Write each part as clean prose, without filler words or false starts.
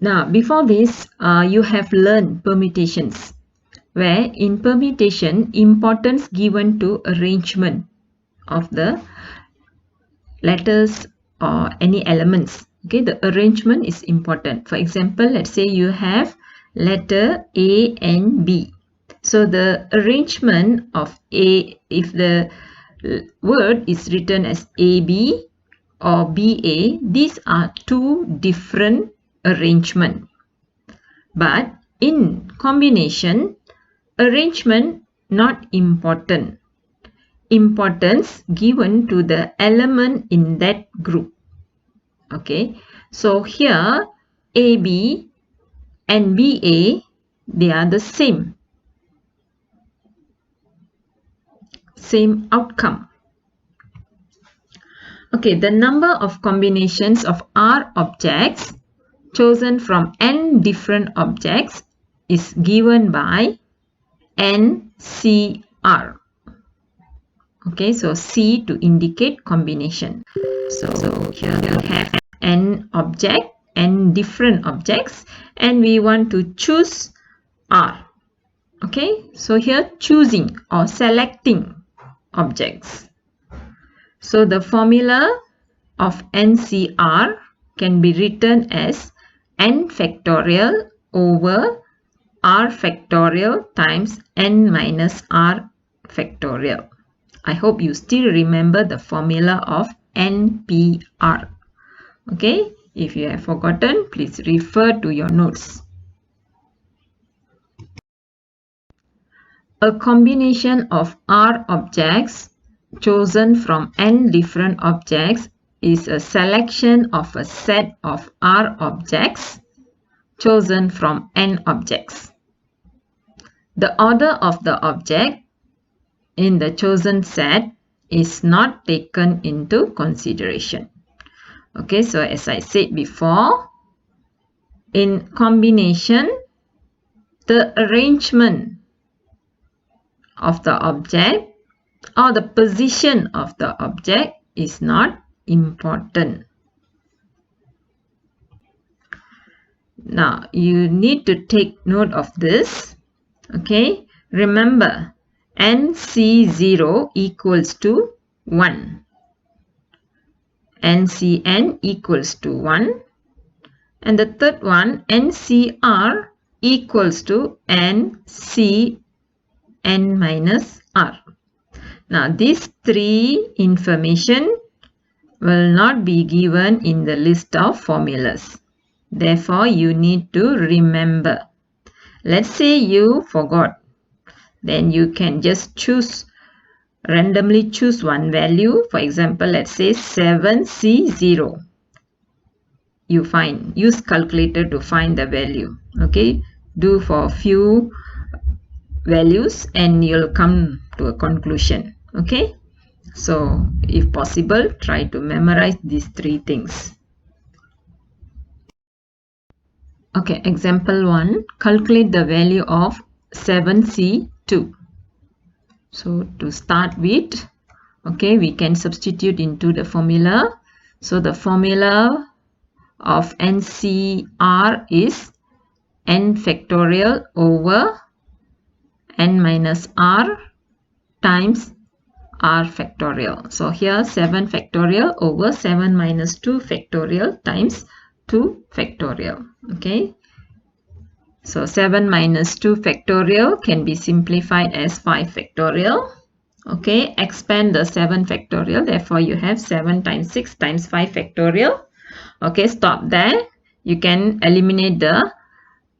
Now, before this, you have learned permutations, where in permutation, importance given to arrangement of the letters or any elements. Okay, the arrangement is important. For example, let's say you have letter A and B. So the arrangement of A, if the word is written as AB or BA, these are two different arrangement. But in combination, arrangement not important. Importance given to the element in that group. Okay, so here AB and BA, they are the same outcome. Okay, the number of combinations of R objects chosen from n different objects is given by NCR. Okay, so C to indicate combination. So here we have n different objects, and we want to choose R. Okay, so here choosing or selecting objects. So the formula of NCR can be written as n factorial over R factorial times n minus R factorial. I hope you still remember the formula of NPR. Okay, if you have forgotten, please refer to your notes. A combination of R objects chosen from n different objects is a selection of a set of R objects chosen from n objects. The order of the object in the chosen set is not taken into consideration. Okay, so as I said before, in combination, the arrangement of the object or the position of the object is not important. Now, you need to take note of this. Okay, remember, NC0 equals to 1. NCN equals to 1. And the third one, NCR equals to NCN minus R. Now, these three information will not be given in the list of formulas. Therefore, you need to remember. Let's say you forgot. Then you can just randomly choose one value. For example, let's say 7C0. You use calculator to find the value. Okay, do for a few values and you'll come to a conclusion. Okay, so if possible, try to memorize these three things. Okay, example 1, calculate the value of 7C2. So to start with, okay, we can substitute into the formula. So the formula of NCR is n factorial over n minus R times R factorial. So here 7 factorial over 7 minus 2 factorial times 2 factorial. Okay, so 7 minus 2 factorial can be simplified as 5 factorial. Okay, expand the 7 factorial, therefore you have 7 times 6 times 5 factorial. Okay, stop there. You can eliminate the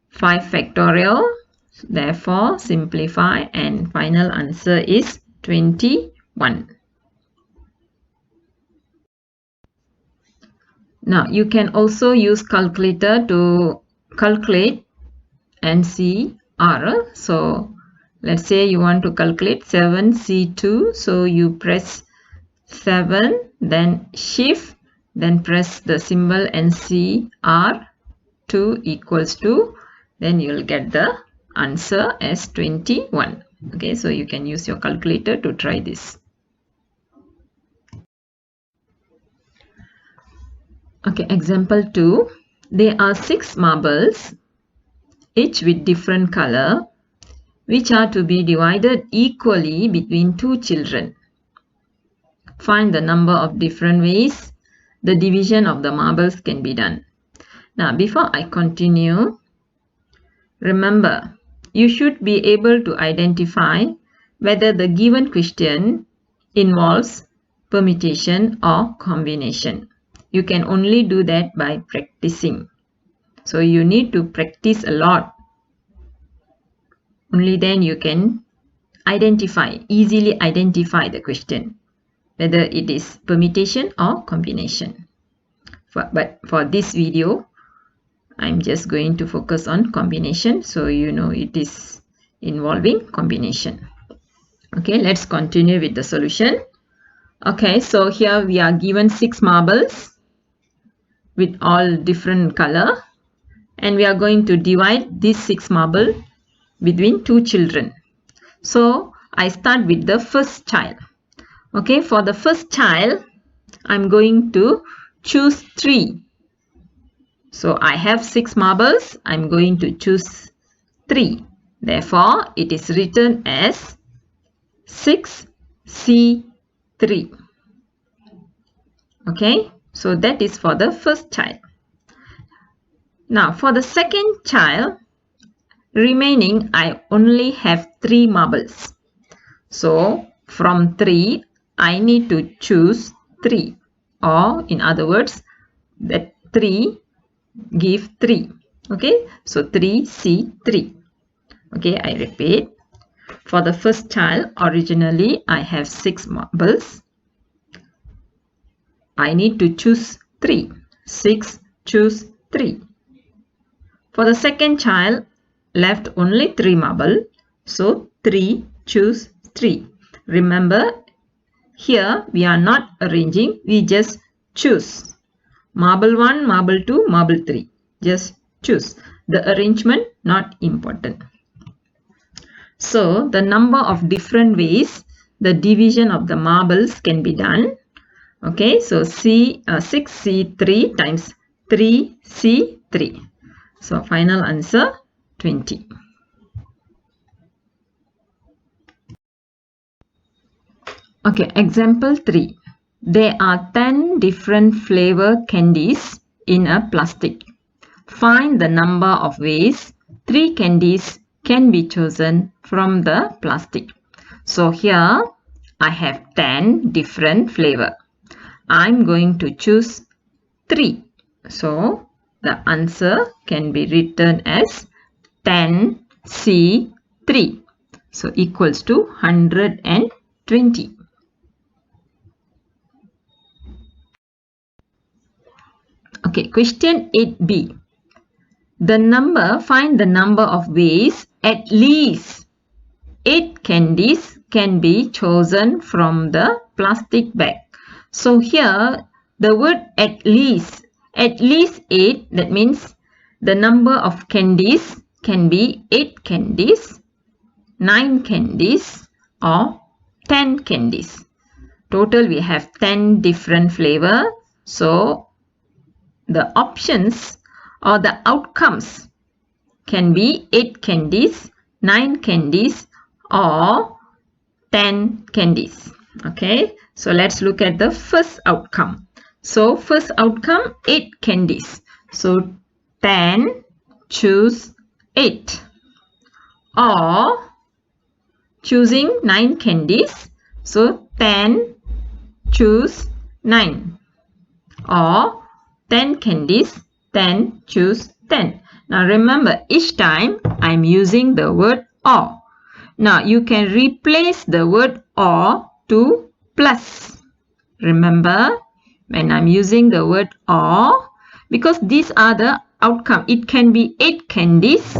5 factorial, therefore simplify, and final answer is 21. Now you can also use calculator to calculate NCR. So let's say you want to calculate 7C2. So you press 7, then shift, then press the symbol NCR 2 equals to, then you will get the answer as 21. Okay, so you can use your calculator to try this. Okay, example 2. There are 6 marbles, each with different color, which are to be divided equally between 2 children. Find the number of different ways the division of the marbles can be done. Now, before I continue, remember, you should be able to identify whether the given question involves permutation or combination. You can only do that by practicing. So you need to practice a lot. Only then you can easily identify the question, whether it is permutation or combination. But for this video, I'm just going to focus on combination, so you know it is involving combination. Okay, let's continue with the solution. Okay, so here we are given 6 marbles with all different color, and we are going to divide these 6 marbles between 2 children. So I start with the first child. Okay, for the first child, I'm going to choose 3. So I have 6 marbles, I'm going to choose 3. Therefore, it is written as 6C3. Okay, so that is for the first child. Now for the second child, remaining I only have 3 marbles. So from 3, I need to choose 3, or in other words, that 3 give 3. Okay, so 3C3. Okay, I repeat. For the first child, originally I have 6 marbles. I need to choose 3. 6, choose 3. For the second child, left only 3 marble. So 3, choose 3. Remember, here we are not arranging, we just choose. Marble 1, marble 2, marble 3. Just choose. The arrangement not important. So the number of different ways the division of the marbles can be done. Okay, so 6C3 times 3C3. So final answer 20. Okay, example 3. There are 10 different flavor candies in a plastic. Find the number of ways 3 candies can be chosen from the plastic. So here I have 10 different flavor. I'm going to choose 3. So the answer can be written as 10C3. So equals to 120. Okay, question 8b. Find the number of ways at least 8 candies can be chosen from the plastic bag. So here the word at least 8, that means the number of candies can be 8 candies, 9 candies or 10 candies. Total we have 10 different flavor. So the options or the outcomes can be 8 candies, 9 candies or 10 candies. Okay, so let's look at the first outcome. So first outcome, 8 candies. So 10, choose 8. Or choosing 9 candies. So 10, choose 9. Or 10 candies, 10, choose 10. Now remember, each time I'm using the word or. Now you can replace the word or to plus. Remember, when I'm using the word or, because these are the outcome. It can be 8 candies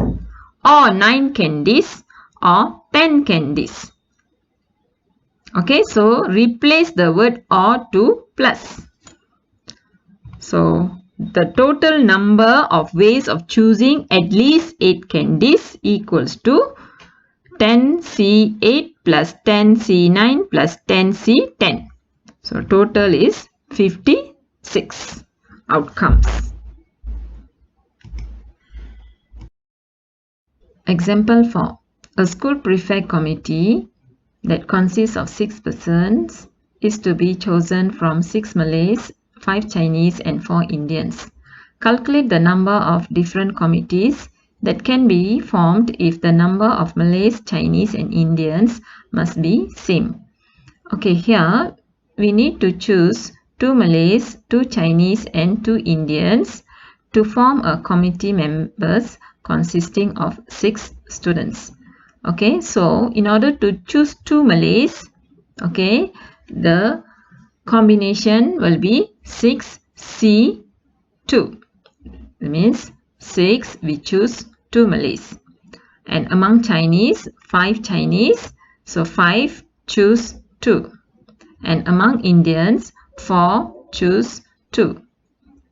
or 9 candies or 10 candies. Okay, so replace the word or to plus. So the total number of ways of choosing at least 8 candies equals to 10C8 plus 10C9 plus 10C10. So total is 56 outcomes. Example 4. A school prefect committee that consists of 6 persons is to be chosen from 6 Malays, 5 Chinese and 4 Indians. Calculate the number of different committees that can be formed if the number of Malays, Chinese and Indians must be same. Okay, here we need to choose 2 Malays, 2 Chinese and 2 Indians to form a committee members consisting of 6 students. Okay, so in order to choose 2 Malays, okay, the combination will be 6C2. That means 6 we choose 2 Malays. And among Chinese, 5 Chinese, so 5 choose 2. And among Indians, 4 choose 2.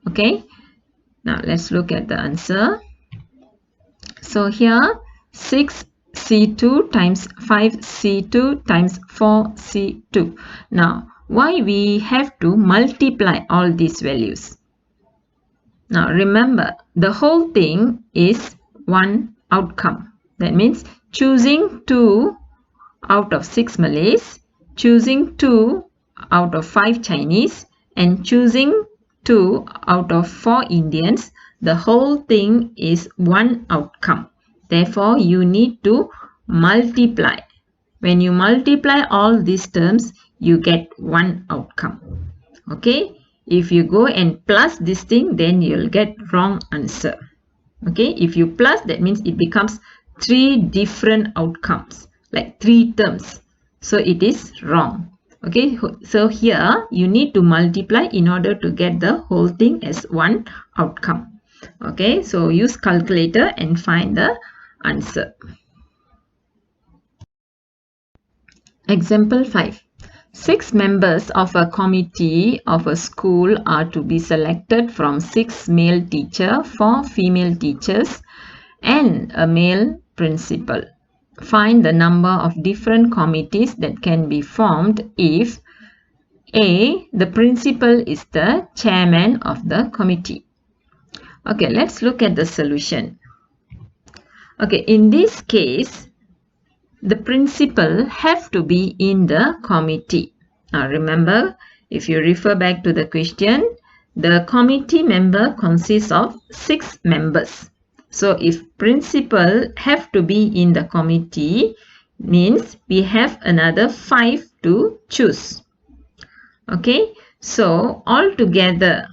Okay, now let's look at the answer. So here 6C2 times 5C2 times 4C2. Now why we have to multiply all these values? Now remember, the whole thing is one outcome. That means choosing 2 out of 6 Malays, choosing 2 out of 5 Chinese and choosing 2 out of 4 Indians. The whole thing is one outcome. Therefore, you need to multiply. When you multiply all these terms, you get one outcome. Okay? If you go and plus this thing, then you'll get wrong answer. Okay? If you plus, that means it becomes 3 different outcomes, like 3 terms. So it is wrong. Okay? So here, you need to multiply in order to get the whole thing as one outcome. Okay? So use calculator and find the answer. Example 5. 6 members of a committee of a school are to be selected from 6 male teachers, 4 female teachers and a male principal. Find the number of different committees that can be formed if A. The principal is the chairman of the committee. Okay, let's look at the solution. Okay, in this case, the principal have to be in the committee. Now remember, if you refer back to the question, the committee member consists of 6 members. So if principal have to be in the committee, means we have another 5 to choose. Okay, so altogether,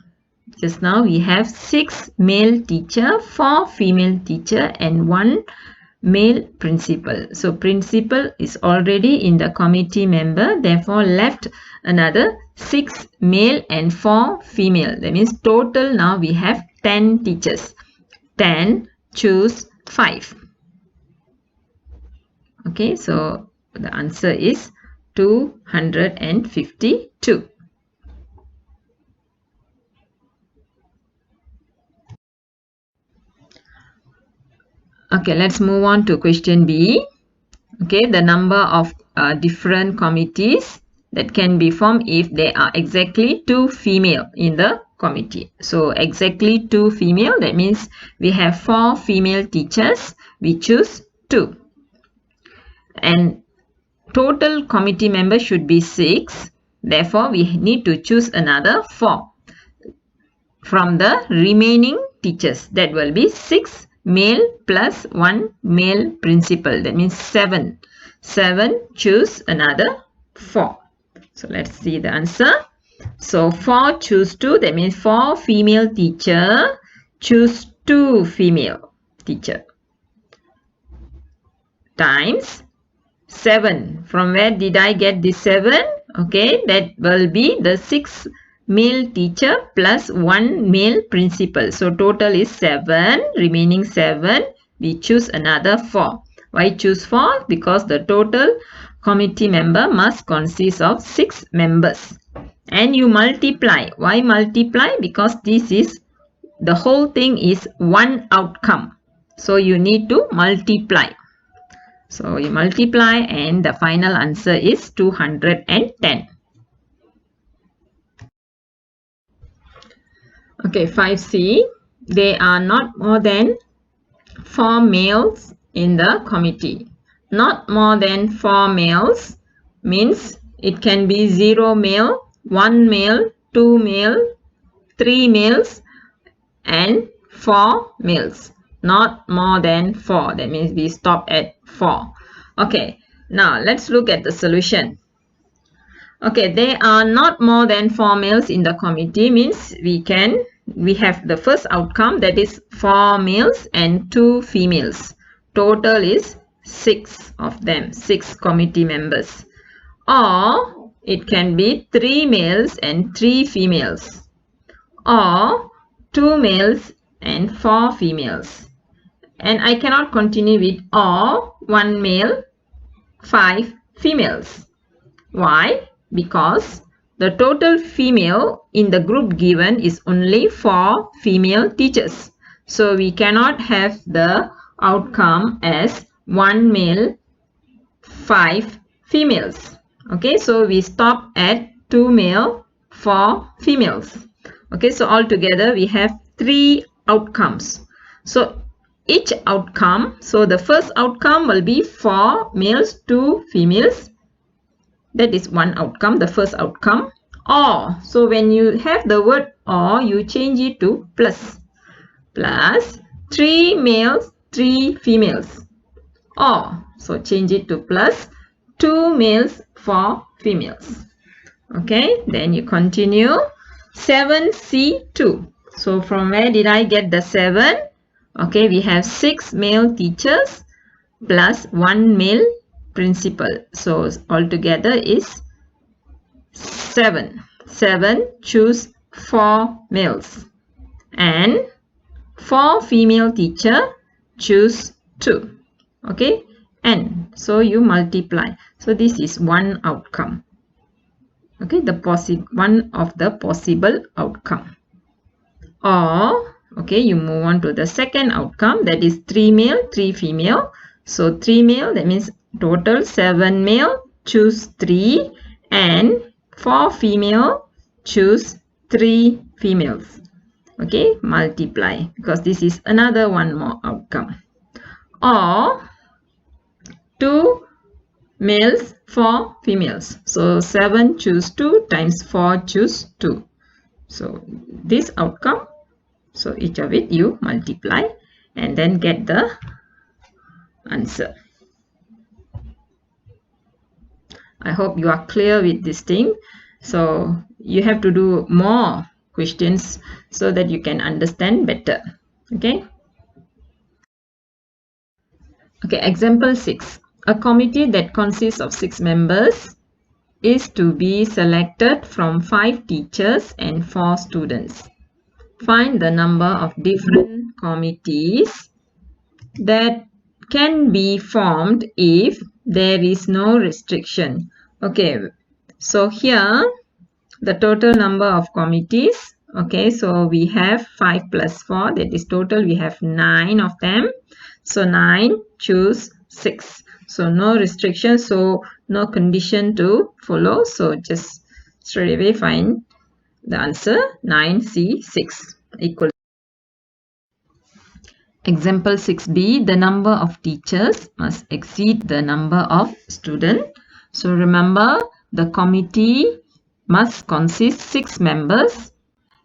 just now we have 6 male teacher, 4 female teacher and 1 male principal. So principal is already in the committee member, therefore left another 6 male and 4 female. That means total now we have 10 teachers. 10 choose 5. Okay, so the answer is 252. Okay, let's move on to question B. Okay, the number of different committees that can be formed if there are exactly 2 female in the committee. So exactly 2 female, that means we have 4 female teachers, we choose 2. And total committee members should be 6. Therefore, we need to choose another 4 from the remaining teachers. That will be 6 male plus 1 male principal. That means 7. 7 choose another 4. So let's see the answer. So 4 choose 2. That means 4 female teacher choose 2 female teacher. Times 7. From where did I get this 7? Okay, that will be the 6 male teacher plus 1 male principal. So total is 7. Remaining 7. We choose another 4. Why choose 4? Because the total committee member must consist of 6 members. And you multiply. Why multiply? Because this is, the whole thing is one outcome. So you need to multiply. So you multiply and the final answer is 210. Okay, 5C. There are not more than 4 males in the committee. Not more than 4 males means it can be 0 male, 1 male, 2 male, 3 males and 4 males. Not more than 4. That means we stop at 4. Okay, now let's look at the solution. Okay, there are not more than 4 males in the committee means we have the first outcome, that is 4 males and 2 females. Total is 6 of them, 6 committee members. Or it can be 3 males and 3 females. Or 2 males and 4 females. And I cannot continue with or 1 male, 5 females. Why? Because the total female in the group given is only 4 female teachers. So we cannot have the outcome as 1 male, 5 females. Okay, so we stop at 2 male, 4 females. Okay, so altogether we have 3 outcomes. So each outcome, so the first outcome will be 4 males, 2 females. That is one outcome, the first outcome. Or, so when you have the word or, you change it to plus. Plus 3 males, 3 females. Or, so change it to plus 2 males, 4 females. Okay, then you continue. 7C2. So from where did I get the 7? Okay, we have 6 male teachers plus 1 male principal. So altogether is 7. 7, choose 4 males. And 4 female teacher, choose 2. Okay, and so you multiply. So this is one outcome. Okay, one of the possible outcome. Or, okay, you move on to the second outcome, that is 3 male, 3 female. So 3 male, that means total 7 male, choose 3, and 4 female, choose 3 females. Okay, multiply, because this is another one more outcome. Or 2 males, 4 females. So 7 choose 2 times 4 choose 2. So this outcome, so each of it you multiply and then get the answer. I hope you are clear with this thing. So you have to do more questions so that you can understand better. Okay. Okay, example 6. A committee that consists of 6 members is to be selected from 5 teachers and 4 students. Find the number of different committees that can be formed if there is no restriction. Okay, so here the total number of committees. Okay, so we have 5 plus 4, that is total we have 9 of them. So 9, choose 6. So no restriction, so no condition to follow. So just straight away find the answer, 9C6 equal. Example 6b, the number of teachers must exceed the number of students. So remember, the committee must consist 6 members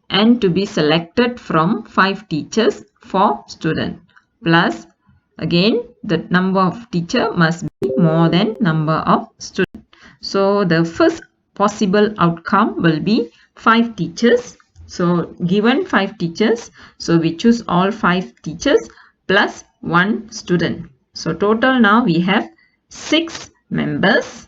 and to be selected from 5 teachers, 4 students. Plus, again, the number of teacher must be more than number of students. So the first possible outcome will be 5 teachers. So given 5 teachers, so we choose all 5 teachers plus 1 student. So total now we have 6 members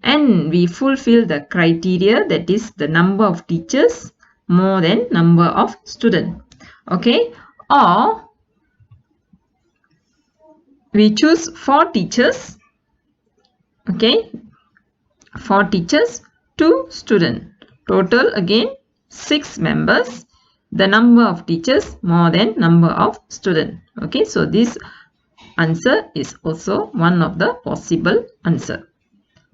and we fulfill the criteria, that is the number of teachers more than number of students. Okay, or we choose 4 teachers. Okay, 4 teachers, 2 students. Total again 6 members. The number of teachers more than number of students. Okay, so this answer is also one of the possible answer.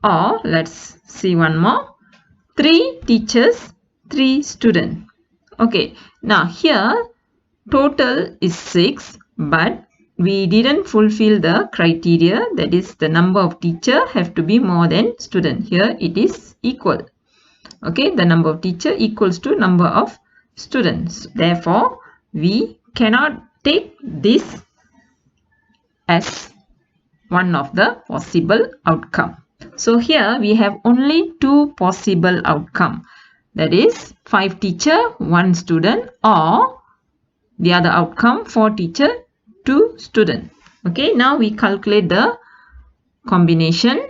Or let's see one more. 3 teachers, 3 students. Okay, now here total is 6, but we didn't fulfill the criteria, that is the number of teacher have to be more than student. Here it is equal. Okay, the number of teacher equals to number of students. Therefore, we cannot take this as one of the possible outcome. So here we have only two possible outcome. That is 5 teacher, 1 student, or the other outcome 4 teacher, 2 student. Okay, now we calculate the combination.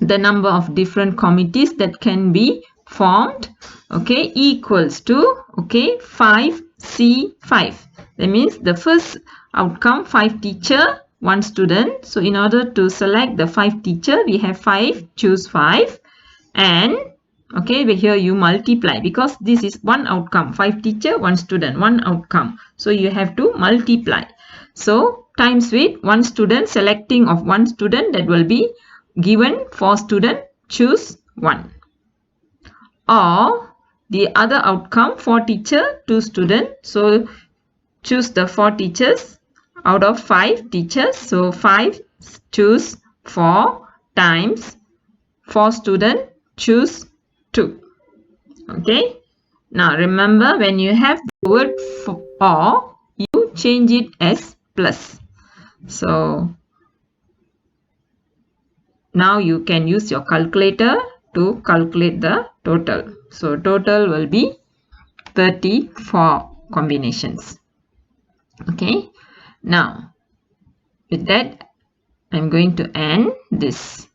The number of different committees that can be formed, okay, equals to, okay, 5C5. That means the first outcome 5 teacher, 1 student. So in order to select the 5 teacher, we have 5, choose 5, and okay, here you multiply because this is one outcome, 5 teacher, 1 student, one outcome. So you have to multiply. So times with 1 student, selecting of 1 student, that will be given 4 student, choose 1. Or the other outcome 4 teacher, 2 student. So choose the 4 teachers out of 5 teachers. So 5 choose 4 times 4 student, choose 2. Okay. Now remember, when you have the word or, you change it as plus. So now you can use your calculator to calculate the total. So total will be 34 combinations. Okay. Now with that, I'm going to end this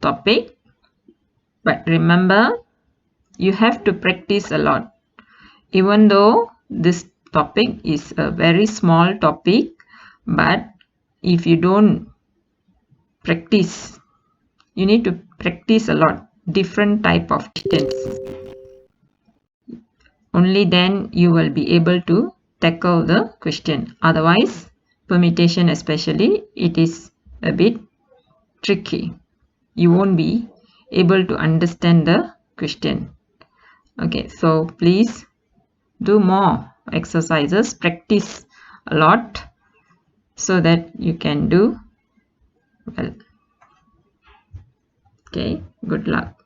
topic. But remember, you have to practice a lot. Even though this topic is a very small topic, but if you don't practice, you need to practice a lot, different type of questions. Only then you will be able to tackle the question. Otherwise, permutation especially, it is a bit tricky. You won't be able to understand the question. Okay, so please do more exercises, practice a lot so that you can do well. Okay, good luck.